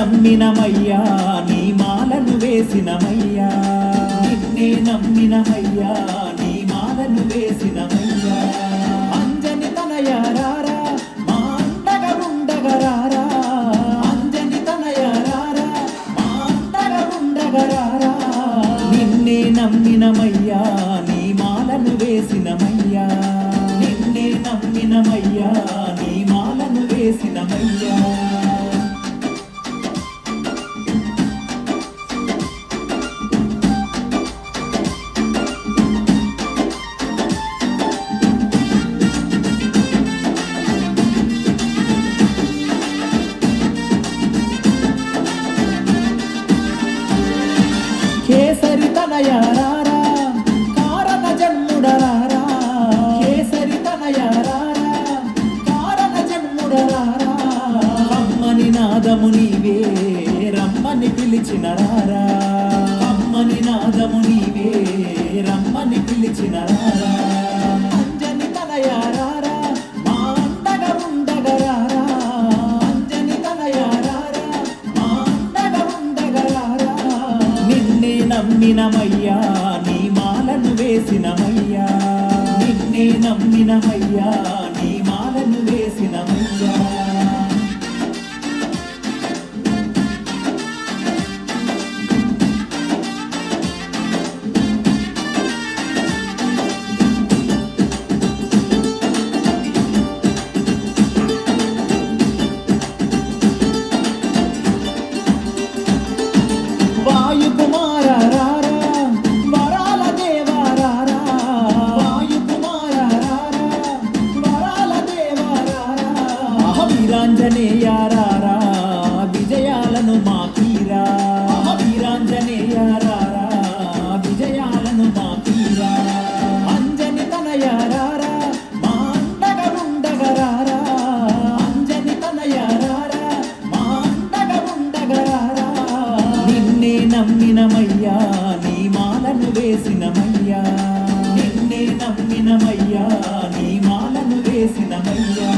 నమ్మినమయ్యా నీ మాలను వేసినమయ్యా నిన్నే నమ్మినమయ్యా నీ మాలను వేసినమయ్యా అంజని తనయారారా మా అండగా ఉండగరారా అంజని తనయారారా మా అండగా ఉండగరారా నిన్నే నమ్మినమయ్యా నీ మాలను వేసినమయ్యా నిన్నే నమ్మినమయ్యా నీ మాలను వేసినమయ్యా కేసరి తనయారారా కారణ జన్ముడరారా కేసరి తనయారారా కారణ జన్ముడరారా అమ్మని నాదము నీవే రమ్మని పిలిచినరారా అమ్మని నాదము నీవే రమ్మని పిలిచినరారా అంజని తనయారారా మా అండగా ఉండగరారా అంజని తనయారారా మా అండగా ఉండగరారా నిన్నే నమ్మినమయ్యా నీ మాలను వేసినమయ్యా నిన్నే నమ్మినమయ్యా నీ మాలను వేసినమయ్యా వాయు కుమారారా వరాల దేవారారా వాయు కుమారారా వరాల దేవారారా వీరాంజనేయారారా విజయాలను మాకీరా వీరాంజనేయారారా విజయాలను మాకీరా అంజని తనయారారా మా అండగా ఉండగరారా అంజని తనయారారా మా అండగా ఉండగరారా నిన్నే నమ్మినమయ్యా నీ మాలను వేసినమయ్యా నిన్నే నమ్మినమయ్యా నీ మాలను వేసినమయ్యా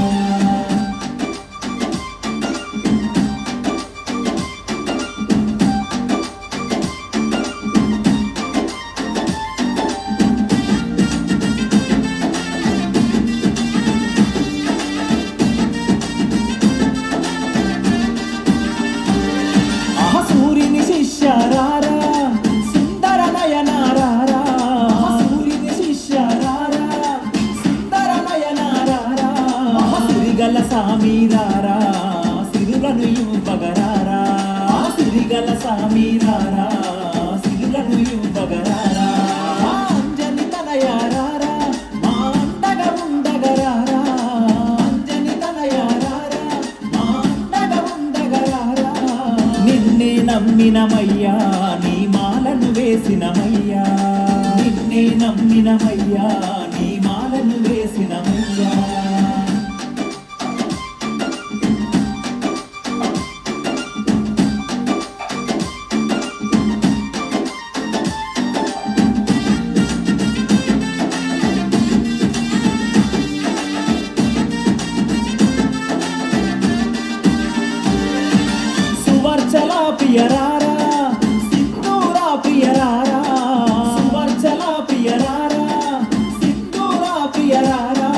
సూర్యుని శిష్యరారా సుందర నయనారారా సూర్యుని శిష్యరారా సుందర నయనారారా సిరిగల సామీరారా సిరులను ఇవ్వగరారా సిరిగల సామీరారా సిరులను ఇవ్వగరారా అంజని తనయారారా మా అండగా ఉండగరారా అంజని తనయారారా మా అండగా ఉండగరారా నిన్నే నమ్మినమయ్యా నీ మాలను వేసినమయ్యా నిన్నే నమ్మినమయ్యా నీ మాలను వేసినమయ్యా సువర్చలా ప్రియరారా సింధూరా ప్రియరారా సువర్చలా ప్రియరారా సింధూరా ప్రియరారా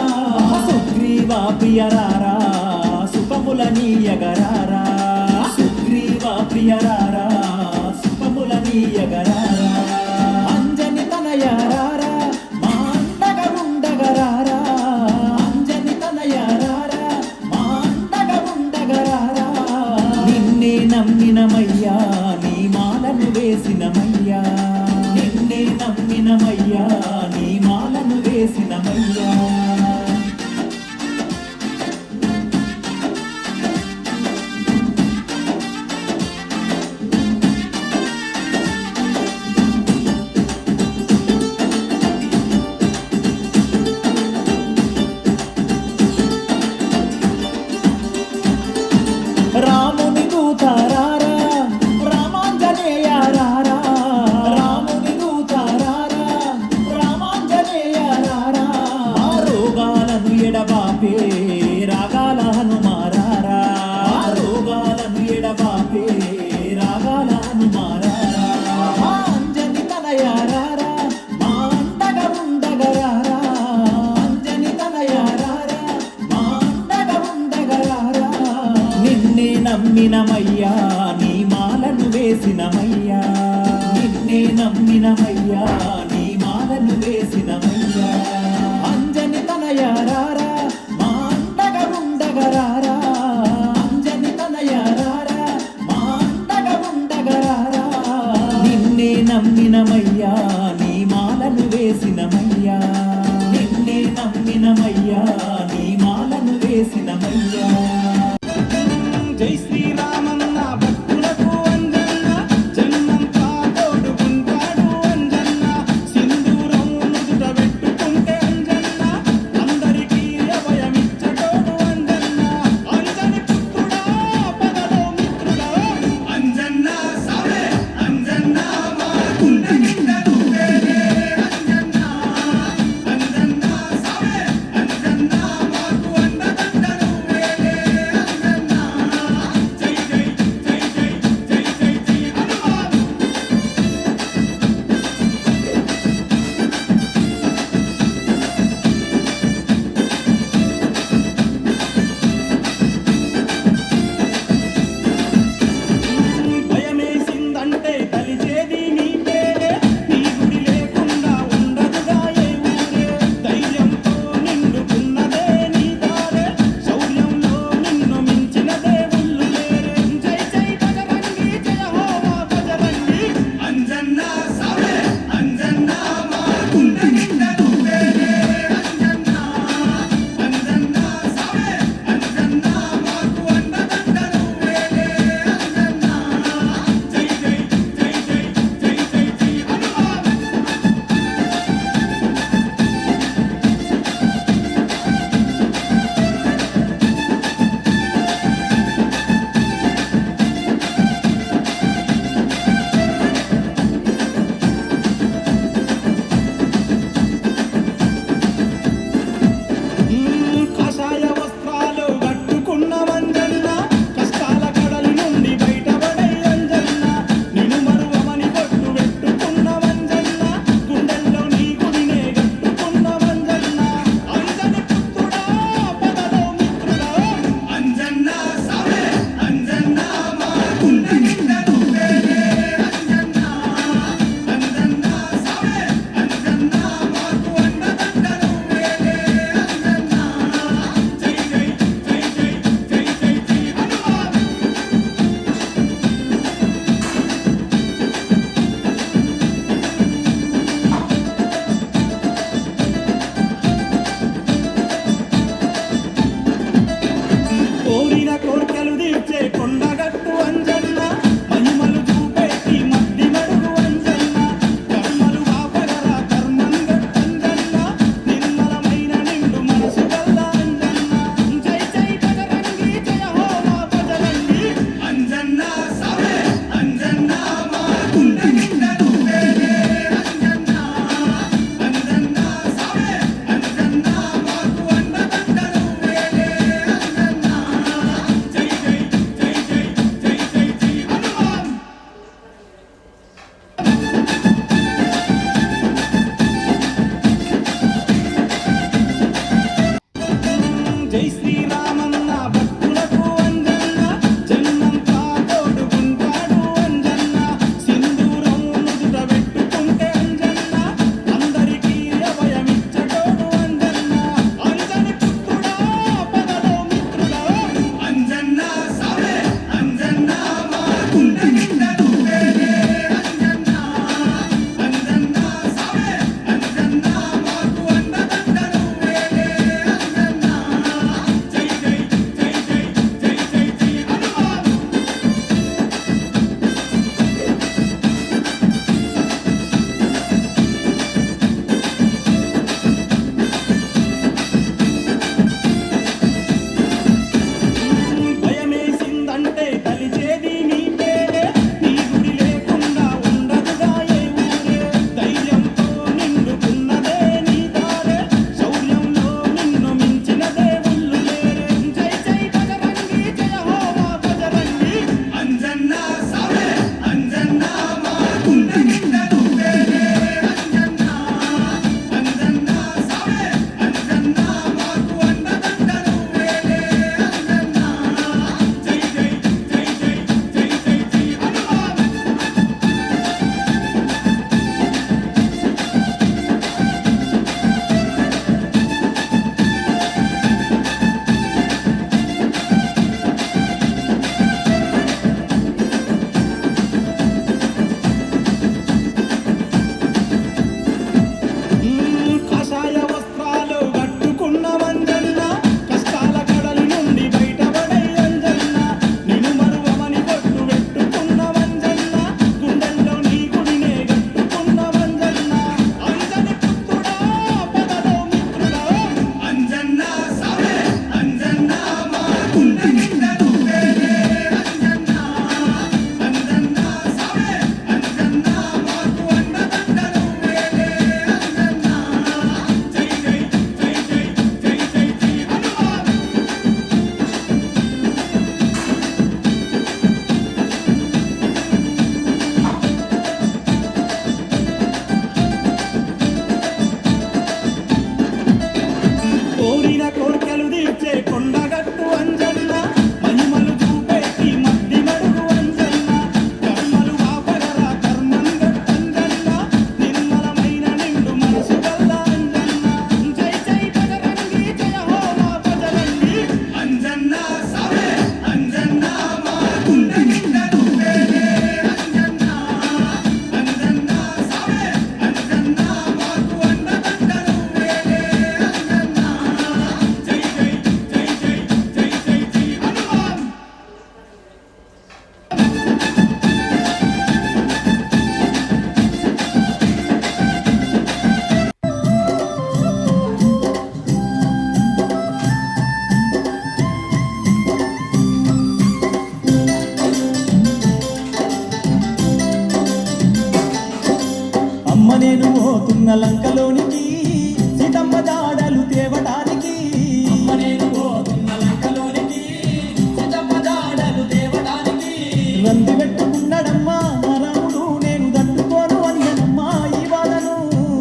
సుగ్రీవా ప్రియరారా సుఖముల నీయగరారా సుగ్రీవా ప్రియరారా సుఖముల నీయగరారా అంజని తనయారారా మా అండగా ఉండగరారా అంజని తనయారారా మా అండగా ఉండగరారా నిన్నే నమ్మినమయ్యా నీ మాలను వేసినమయ్యా నిన్నే నమ్మినమయ్యా నీ మాలను వేసినమయ్యా రాముని దూతారారా రామాంజనేయారారా రాముని దూతారారా రామాంజనేయారారా రోగాలను ఎడబాపే రాగాల హనుమారారా రోగాలను ఎడబాపే నమ్మినమయ్యా నీ మాలను వేసినమయ్యా నిన్నే నమ్మినమయ్యా నీ మాలను వేసినమయ్యా అంజని తనయారారా మా అండగా ఉండగరారా అంజని తనయారారా మా అండగా ఉండగరారా నిన్నే నమ్మినమయ్యా నీ మాలను వేసినమయ్యా నిన్నే నమ్మినమయ్యా నీ మాలను వేసినమయ్యా జై శ్రీరామన్న భక్తులకు అంజన్న జన్మంతా తోడుకుంటాడు అంజన్న సింధూరం నుదుట పెట్టుకుంటే అంజన్న అందరికీ అభయమిచ్చటోడు అంజన్న అంజని పుత్రుడా పదలో మిత్రుడా అంజన్న సావే అంజన్న మా గుండె నిండా నువ్వేలే అంజన్న అంజన్న సావే అంజన్న మాకు అండదండ నువ్వేలే అంజన్న జై జై జై జై జై జై జై హనుమాన్ భయమేసిందంటే కలిచేది నీ పేరే నీ గుడి లేకుండా ఉండదుగా ఏ ఊరే ధైర్యంతో నిండుకున్నదే నీ దారే శౌర్యంలో నిన్ను మించిన దేవుళ్ళు లేరే జై జై బజరంగి జయ హో మా బజరంగి అంజన్న సావే అంజన్న మా గుండె నిండా నువ్వేలే అంజన్న అంజన్న సావే అంజన్న మాకు అండదండ నువ్వేలే అంజన్న జై జై జై జై జై జై జై హనుమాన్ కాషాయ వస్త్రాలు కట్టుకున్న మంజన్న కష్టాల కడలి నుండి బయటపడే అంజన్న నిన్ను మరువమని బొట్టు పెట్టుకున్న మంజన్న గుండెల్లో నీ గుడినే కట్టుకున్న మంజన్న అంజని పుత్రుడా పదలో మిత్రుడా అంజన్న సావే అంజన్న మా గుండె నిండా నువ్వేలే అంజన్న అంజన్న సావే అంజన్న మాకు అండదండ నువ్వేలే అంజన్న జై జై జై జై జై జై జై హనుమాన్ కోరిన కోర్కెలు తీర్చే కొండగట్టు అంజన్న మహిమలు చూపేటి మద్ది మడుగు అంజన్న కర్మలు వాపగల కర్మంగట్టంజన్న నిర్మలమైన నిండు మనసు గల్ల అంజన్న జై జై బజరంగి జయ హో మా బజరంగి అంజన్న సావే అంజన్న మా గుండె నిండా నువ్వేలే అంజన్న అంజన్న సావే అంజన్న మాకు అండదండ నువ్వేలే అంజన్న జై జై జై జై జై జై జై హనుమాన్ జై శ్రీరామన్న భక్తులకు అంజన్న జన్మంతా తోడుకుంటాడు అంజన్న సింధూరం నుదుట పెట్టుకుంటే అంజన్న అందరికీ అభయమిచ్చటోడు అంజన్న అంజని పుత్రుడా పదలో మిత్రుడా అంజన్న సావే అంజన్న మా గుండె నిండా నువ్వేలే అంజన్న అంజన్న సావే అంజన్న మాకు అండదండ నువ్వేలే అంజన్న జై పోతున్న లంకలోనికి సీతమ్మ జాడలు తేవడానికి అమ్మ నేను పోతున్న లంకలోనికి సీతమ్మ జాడలు తేవడానికి రంది పెట్టుకున్నాడమ్మా రాముడు నేను తట్టుకోను అంజనమ్మా ఈ బాధను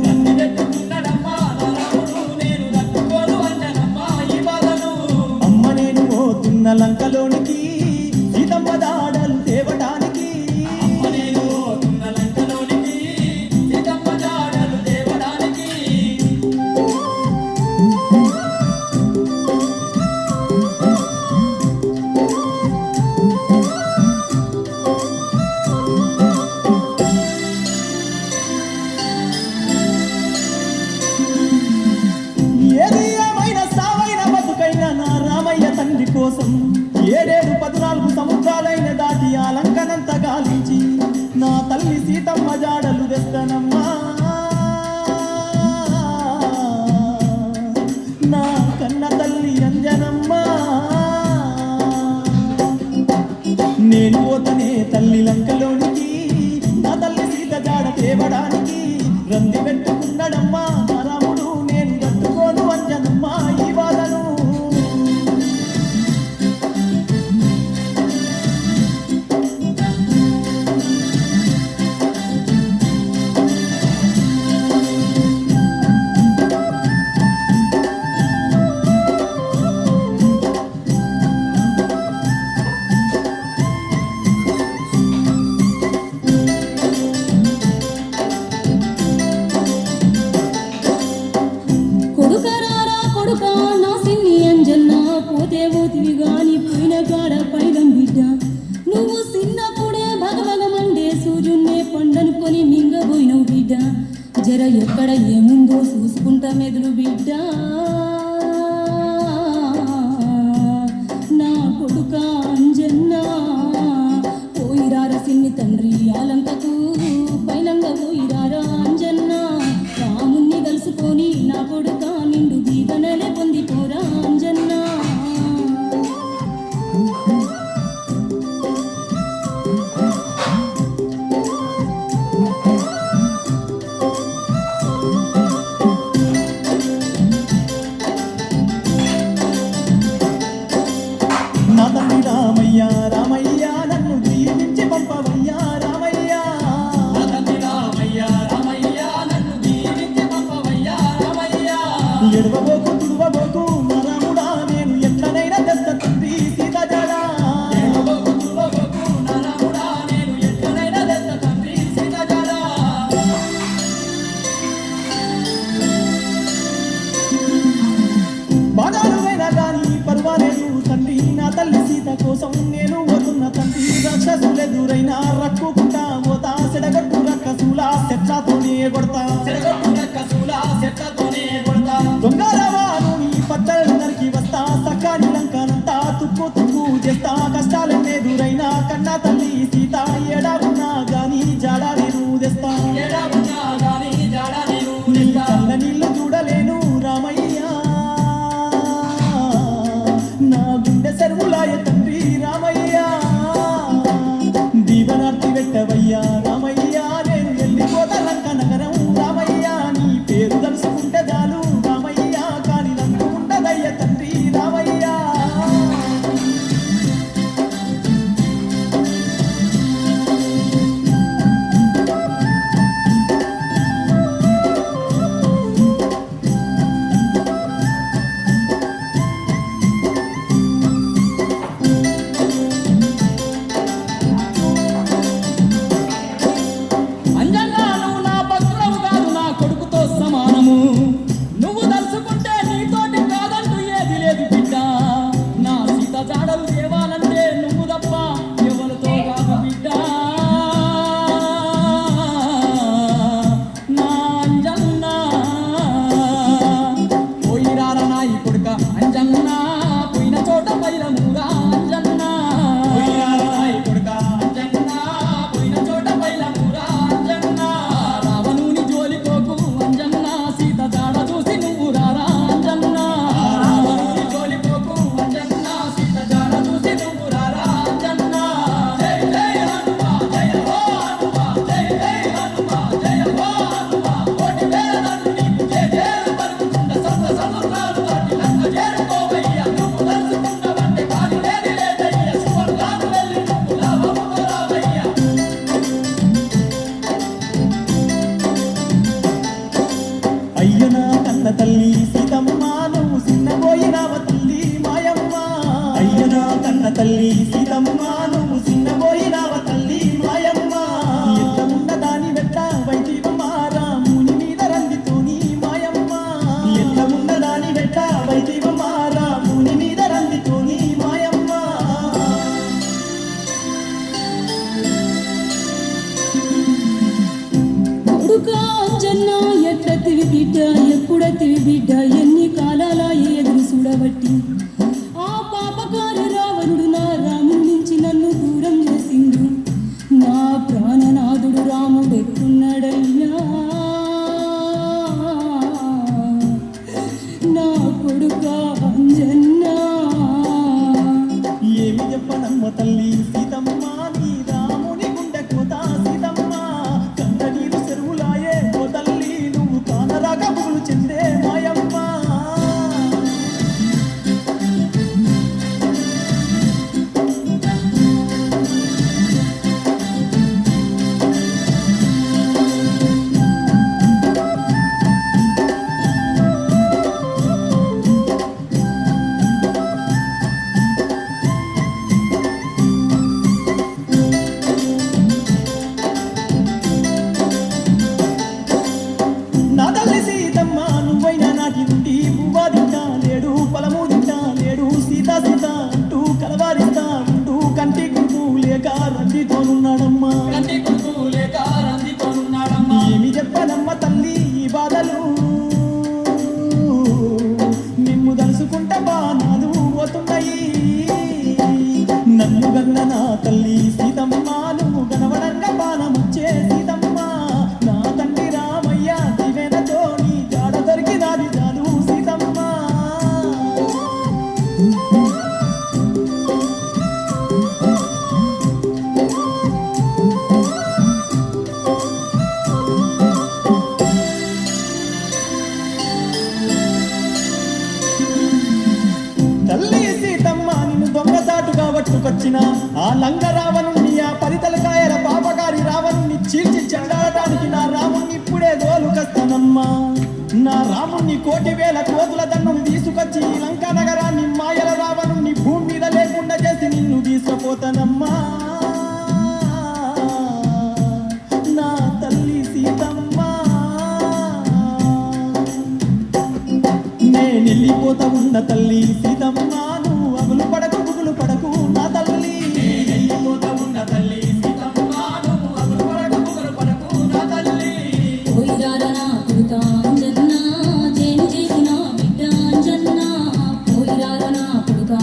రంది పెట్టుకున్నాడమ్మా రాముడు నేను తట్టుకోను అంజనమ్మా ఈ బాధను అమ్మ నేను పోతున్న లంకలోనికి సీతమ్మ జాడలు తేవడానికి అమ్మ నేను పోతున్న లంకలోనికి సీతమ్మ జాడలు తేవడానికి ఏది ఏమైనా సావైన బతుకైన నా రామయ్య తండ్రి కోసం 14 సముద్రాలైన దాటి ఆ లంకనంత గాలించి నా తల్లి సీతమ్మ జాడలు తెస్తానమ్మా నా కన్న తల్లి అంజనమ్మ నేను పోతనే తల్లి లంకలోనికి నా తల్లి సీత జాడ తేవడానికి రంది పెట్టుకున్నాడమ్మా రాముడు నేను తట్టుకోను అంజనమ్మా ఈ బాధను కొడుకరారా కొడుకా నా సిన్ని అంజన్న పోతే పోతివి గాని పోయిన కాడ పైలం బిడ్డ నువ్వు చిన్నప్పుడే భగభగమండే సూర్యున్నే పండనుకొని మింగబోయినవు బిడ్డ జర ఎక్కడ ఏముందో చూసుకుంటా మెదులు బిడ్డ నా కొడుక అంజన్న పోయిరార సిన్ని తండ్రి ఆలంకకు పైలంగా పోయిరారా అంజన్న రాముణ్ణి కలుసుకొని నా కొడుక నిండు దీవెనలే పొందిపోరా అంజన్న నా తండ్రి రామయ్య రామయ్య నన్ను దీవించి పంపవయ్యా రామయ్య నా తండ్రి రామయ్య రామయ్య నన్ను దీవించి పంపవయ్యా రామయ్య ఎడవబోకు తుడవబోకు నా రాముడా నేను ఎట్లనైనా తెస్త తండ్రి సీత జాడ ఏమబోకు తువ్వబోకు నా రాముడా నేను ఎట్లనైనా తెస్త తండ్రి సీత జాడ బాధాలువైనా గాని పర్వాలేదు తండ్రి నా తల్లి సీత కోసం నేను పోతున్న తండ్రి రాక్షసులెదురైనా రక్కుకుంటా పోతా సెడగొట్టు రక్కసులా చెట్లతోనే కొడతా చెరగొట్టు రక్కసుల చెట్లతోనే కొడతా దొంగరవాను నీ పచ్చళ్ళు నరికి వస్తా సక్కాని లంకనంతా తుక్కు తుక్కు చేస్తా కష్టాలెన్నెదురైనా కన్నా తల్లి సీత ఏడావున్నా గాని జాడా నేను తెస్తా ఏడా ఉన్నా గాని జాడ నేను నీ తెస్తా కళ్ళ నీళ్ళు చూడలేను రామయ్య నా గుండె సెరువులాయ తండ్రి రామయ్య దీవనార్తి పెట్టవయ్యా రామయ్య నేను వెళ్ళిపోతా లంక నగరం రామయ్య నీ పేరు తలుసుకుంటే చాలు రామయ్య కాని లంక ఉండదయ్య తండ్రి రామయ్య అయ్యనా కన్న తల్లి సీతమ్మ నువ్వు చిన్నపోయినావ తల్లి మాయమ్మ ఎట్ల ఉన్న దాని వెంట వైదీవమ్మ రాముని మీద రందితోని మాయమ్మ ఎట్ల ఉన్న దాని వెంట వైదీవమ్మ రాముని మీద రందితోని మాయమ్మ కొడుకా అంజన్న ఎట్లతివి బిడ్డ ఎప్పుడతివి బిడ్డ ఎన్ని కాలాల ఎదురు చూడబట్టి ఆ పాపకారి రావణుడు నా రాముడి నుంచి నన్ను దూరం చేసిండు నా ప్రాణనాథుడు రాముడు ఎట్టున్నాడయ్యా నా కొడుకా అంజన్నా ఏమి చెప్పనమ్మ తల్లి సీతమ్మ నీ రాముని గుండె కోత సీతమ్మ కంద నీరు చెరువులాయే ఓ తల్లి నువ్వు కానరాక పువ్వులు చెందే మాయమ్మ నా తల్లి సీతమ్మ నువ్వైనా నాటి నుండి పువ్వా తింటా లేడు పొలము తింటా లేడు సీతా సీత అంటూ కలవారిస్తా ఉంటూ కంటి గుంపు లేక రంజితోనున్నాడమ్మా కంటి కొడుకు లేక రందితోనున్నాడమ్మా. ఏమి చెప్పనమ్మ తల్లి ఈ బాధలు నిన్ను దలుసుకుంటే బాణాలు పోతున్నాయి నన్ను గన్న నా తల్లి సీతమ్మ నువ్వు గనవడంగా బాణముచ్చే సీతమ్మ నా తండ్రి రామయ్య దివెనతో నీ జాడ దొరికినాది చాలు సీతమ్మ తల్లి సీతమ్మ నిన్ను దొంగసాటుగా పట్టుకొచ్చిన ఆ లంగ రావణుణ్ణి ఆ పరితలకాయల పాపగారి రావణుణ్ణి చీల్చి చెండాడటానికి నా రాముణ్ణి ఇప్పుడే దోలుకొస్తానమ్మా నా రాముణ్ణి 1,000,000 కోతుల దన్నును తీసుకొచ్చి ఈ లంకా నగరాన్ని మాయల రావణుణ్ణి భూమి మీద లేకుండా చేసి నిన్ను తీసుకుపోతానమ్మా నా తల్లి సీతమ్మ నేనెళ్ళిపోతా ఉన్న తల్లి సీతమ్మ నువ్వు అగులు పడకు బుగులు పడకు నా తల్లి వెళ్ళిపోతా ఉన్న తల్లి సీతమ్మ నువ్వు అగులు పడకు బుగులు పడకు నా తల్లి. పోయిరారా నా కొడుకా అంజన్నా చేను చేసిన బిడ్డ అంజన్నా పోయిరారా నా కొడుకా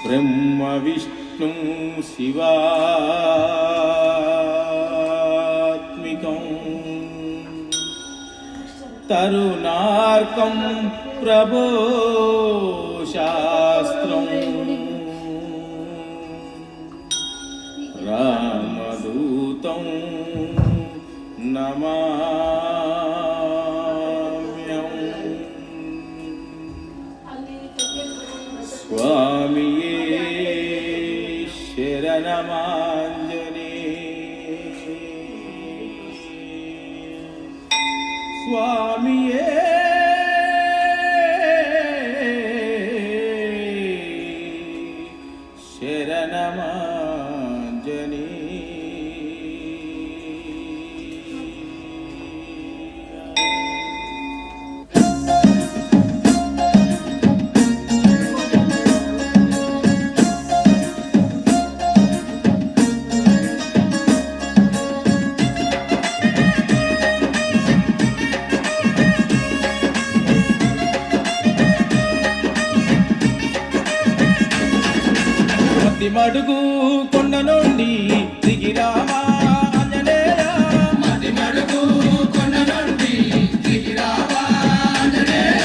బ్రహ్మ విష్ణు శివాత్మికం తరుణార్కం ప్రభో శాస్త్రం రామదూతం నమామ్యం స్వామియే శరణమాంజనే స్వామియే శరణమాంజనే మడుగు కొండ నుండి దిగిరావా ఆంజనేయ మది మడుగు కొండ నుండి దిగిరావా ఆంజనేయ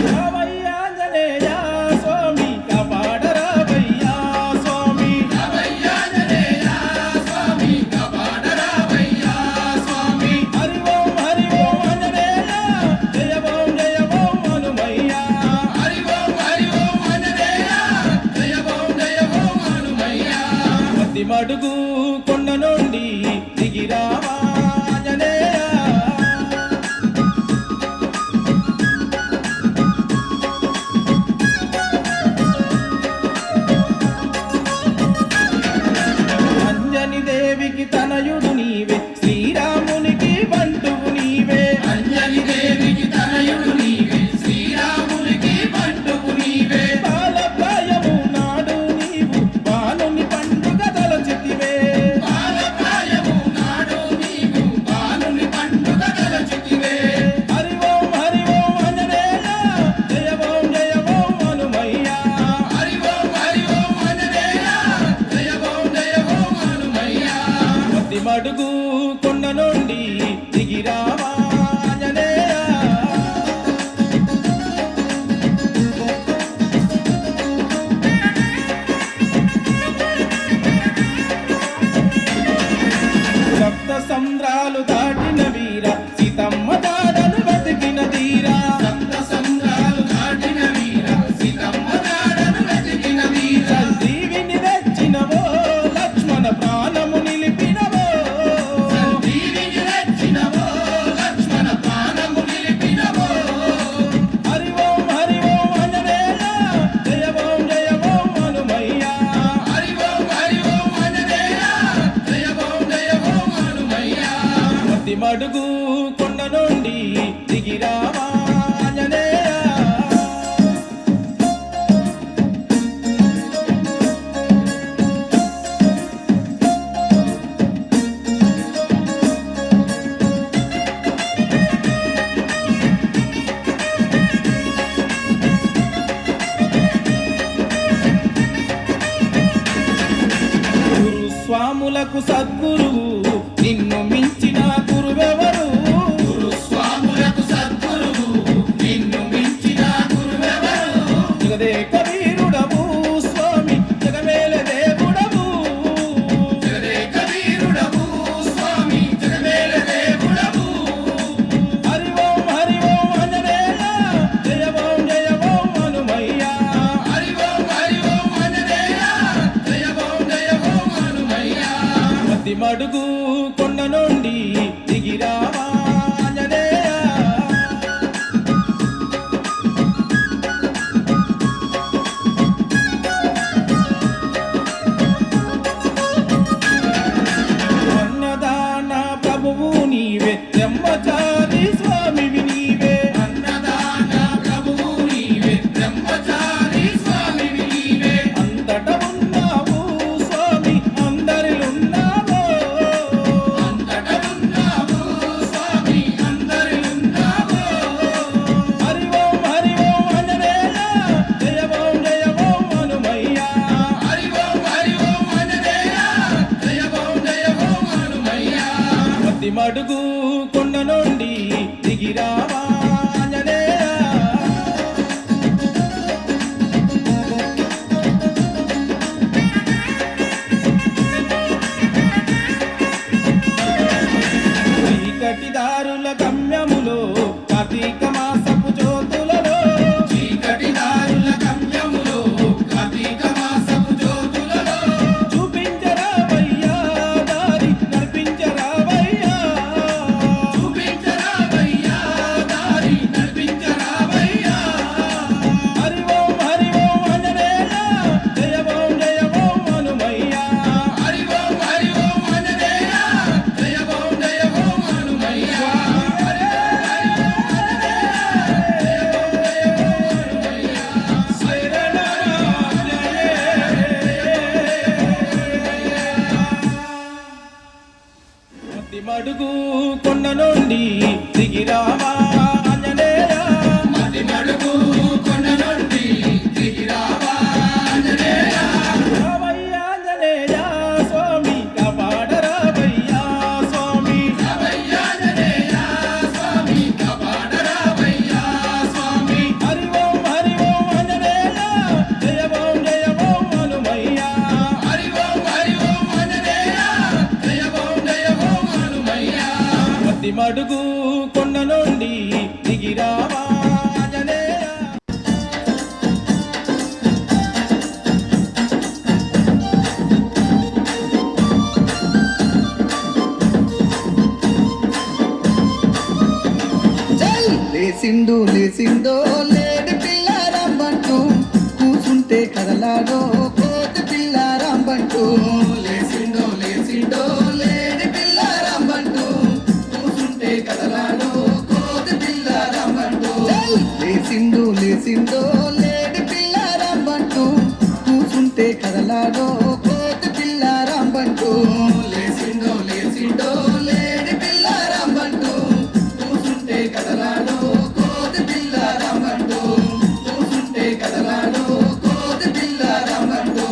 రావయ్యా ఆంజనేయ స్వామి కాపాడరావయ్యా స్వామి రావయ్యా ఆంజనేయ స్వామి కాపాడరావయ్యా స్వామి హరి ఓం ఆంజనేయ జయ ఓం హనుమయ్య హరి ఓం ఆంజనేయ జయ ఓం హనుమయ్య మది మడుగు కొండ నుండి దిగిరావా ఆంజనేయ అంజని దేవికి తనయుడు నీవే శ్రీరామునికి బంటువు నీవే అంజని దేవికి తనయుడు నీవే శ్రీరామునికి బంటువు నీవే బాలప్రాయము నాడు నీవు బాలుని పండుగ తలచితివే బాలప్రాయము నాడు నీవు బాలుని పండుగ తలచితివే హరి ఓం ఆంజనేయ జయ ఓం హనుమయ్య హరి ఓం ఆంజనేయ జయ ఓం హనుమయ్య మది మడుగు కొండ నుండి దిగిరావా ఆంజనేయ సప్త సంద్రాలు దాటిన వీర సీతమ్మ దాడను బతికిన ధీరా సప్త సంద్రాలు దాటిన వీర సీతమ్మ దాడను వెతికిన వీర సంజీవిని తెచ్చినవో లక్ష్మణ ప్రాణము నిలిపినవో సంజీవిని తెచ్చినవో లక్ష్మణ ప్రాణము నిలిపినవో హరి ఓం ఆంజనేయ జయ ఓం హనుమయ్య హరి ఓం ఆంజనేయ జయ ఓం హనుమయ్య మది మడుగు కొండ నుండి దిగిరావా ఆంజనేయ గురుస్వాములకు సద్గురువు నిన్ను మించిన గురువెవరు గురుస్వాములకు సద్గురువు నిన్ను మించిన గురువెవరు జగదేక వీరుడవు స్వామి జగమేల దేవుడవు జగదేక వీరుడవు స్వామి జగమేల దేవుడవు హరి ఓం ఆంజనేయ జయ ఓం హనుమయ్య హరి ఓం ఆంజనేయ జయ ఓం హనుమయ్య మది మడుగు కొండ నుండి దిగిరావా ఆంజనేయ నుండి దిగిరావా ఆంజనేయ మతి మడుగు కొండ నుండి దిగిరావా ఆంజనేయ రావయ్యా ఆంజనేయ స్వామి కాపాడరావయ్యా స్వామి ఆంజనేయ స్వామి కాపాడరావయ్యా స్వామి హరి ఓం ఆంజనేయ జయ ఓం హనుమయ్య హరి ఓం ఆంజనేయ జయ ఓం హనుమయ్య మతి మడుగు కొండ నుండి దిగిరావా ఆంజనేయ లేసిండు లేసిండో లేడి పిల్లారంబంటూ కూసుంటే కదలాడో కోతి పిల్లారంబంటూ లేసిండో లేడి పిల్లారంబంటూ కూసుంటే కదలాడో కోతి పిల్లారంబంటూ లేసిండు లేసిండో లేడి పిల్లారంబంటూ కూసుంటే కదలాడో కోతి పిల్లారంబంటూ లేసిండో లేడి పిల్లారంబంటూ కూసుంటే కదలాడో కోతి పిల్లారంబంటూ కూసుంటే కదలాడో కోతి పిల్లారంబంటూ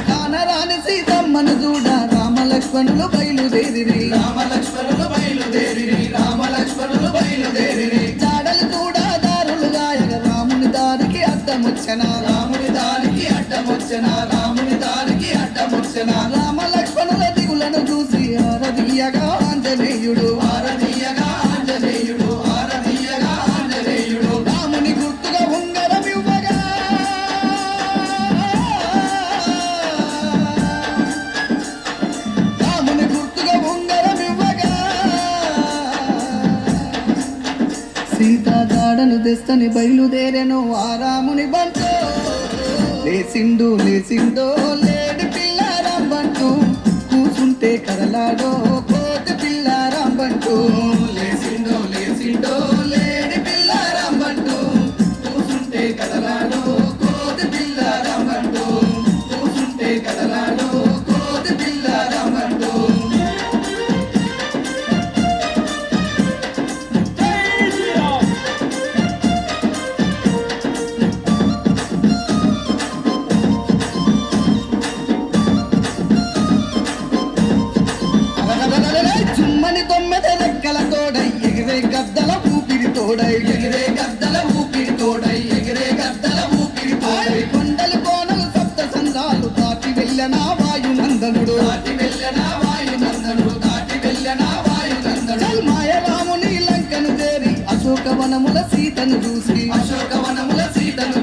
కానరాని సీతమ్మను చూడ రామలక్ష్మణులు బయలుదేరిరి రామలక్ష్మణులు బయలుదేరిరి జాడలు కూడా దారులు గాయగ రాముని దారికి అడ్డమొచ్చనా రాముని దారికి అడ్డమొచ్చిన రామలక్ష్మణుల దిగులను చూసి ఆరదీయగా ఆంజనేయుడు ఆరదీయగా ఆంజనేయుడు రాముని గుర్తుగా ఉంగరం ఇవ్వగా రాముని గుర్తుగా ఉంగరం ఇవ్వగా సీతా దాడను తెస్తని బయలుదేరెను ఆ రాముని బంటూ లేసిండు లేడి పిల్లారంబంటూ కూసుంటే కదలాడో కోతి పిల్లారంబంటూ లేసిండో లేడి పిల్లారంబంటూ కూసుంటే కదలాడో కోతి పిల్లారంబంటూ కూసుంటే కదలాడో కోతి పిల్లారంబంటూ చుమ్మని తొమ్మిది రెక్కల తోడై ఎగిరే గద్దల ఊపిరి తోడై ఎగిరే గద్దల ఊపిరి తోడై కొండలు కోనలు సప్త సంద్రాలు దాటి వెళ్ళనా వాయునందనుడు దాటి వెళ్ళనా వాయునందనుడు మాయ రాముని లంకను చేరి అశోకవనముల సీతను చూసి అశోకవనముల సీతను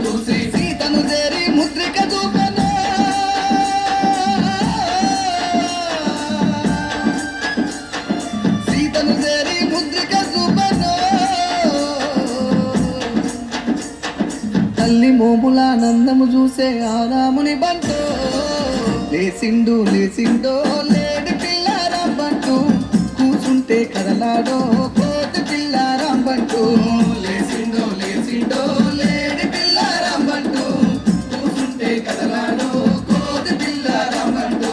చూసి సీతను చేరి ముద్రిక చూపెను సీతను చేరి ముద్రిక చూపెను తల్లి మోములానందము చూసే ఆ రాముని బంటూ లేసిండో లేడి పిల్లారంబంటూ కూసుంటే కదలాడో కోతి పిల్లారంబంటూ లేసిండో లేడి పిల్లారంబంటూ కూసుంటే కదలాడో కోతి పిల్లారంబంటూ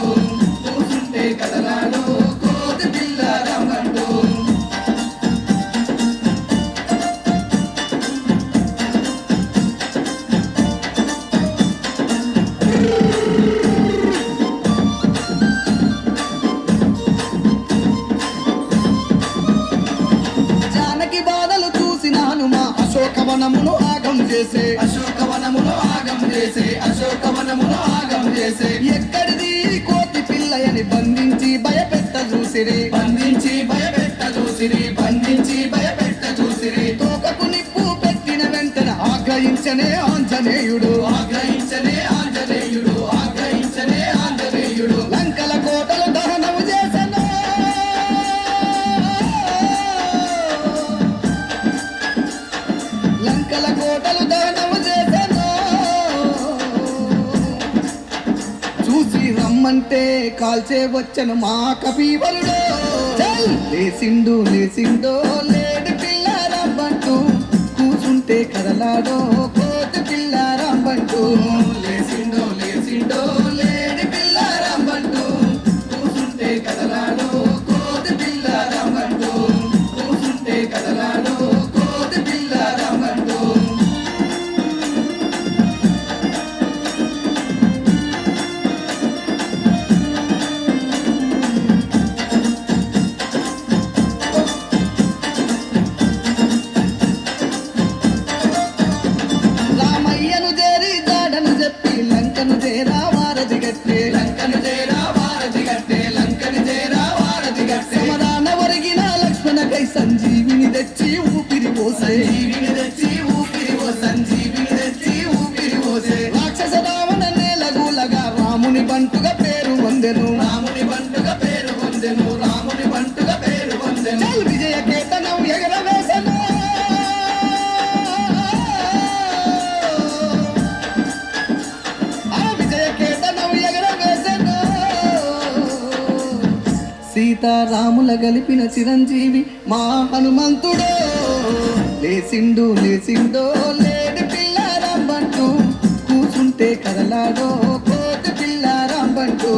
కూసుంటే కదలాడో కోతి పిల్లారంబంటూ జానకి బాధలు చూసిన హనుమ అశోకవనమును ఆగం చేసే అశోకవనములో ఆగం చేసే ఎక్కడిది ఈ కోతి పిల్లయని బంధించి భయపెట్ట చూసిరి బంధించి భయపెట్ట చూసిరి తోకకు నిప్పు పెట్టిన వెంటనే ఆగ్రహించనే ఆంజనేయుడు లంకల కోటలు దహనము చేసెను లంకల కోటలు దహనము చేసెను చూసి రమ్మని కాల్చమంటే కాల్చే వచ్చను మా కపీవరుడు లేసిండు లేసిండో లేడి పిల్లారంబంటూ కూసుంటే కదలాడో కోటి పిల్లారంబంటూ లేసిండో లేసిండో లేడి పిల్లారంబంటూ కూసుంటే కదలాడో కోటి పిల్లారంబంటూ కూసుంటే కదలాడో కోటి పిల్లారంబంటూ రామయ్యను చేరి జాడను చెప్పి లంకను చేరా వారధి గట్టే లంకను చేరా వారధి గట్టే లంకను చేరా వారధి గట్టే సమరాన ఒరిగిన లక్ష్మణకై సంజీవిని తెచ్చి ఊపిరి పోసే జీవిని తెచ్చి ఊపిరి పో సంజీవిని తెచ్చి ఊపిరి పోసే రాక్షస రావణ నేలగూలగా రాముని బంటుగా పేరు పొందెను రాముని బంటుగా పేరు పొందెను రాముని బంటుగా పేరు పొందెను విజయ కేతనం ఎగరవేసెను సీతారాముల గలిపిన చిరంజీవి మా హనుమంతుడు లేసిండు లేసిండో లేడి పిల్లారంబంటూ కూసుంటే కదలాడో కోటి పిల్లారంబంటూ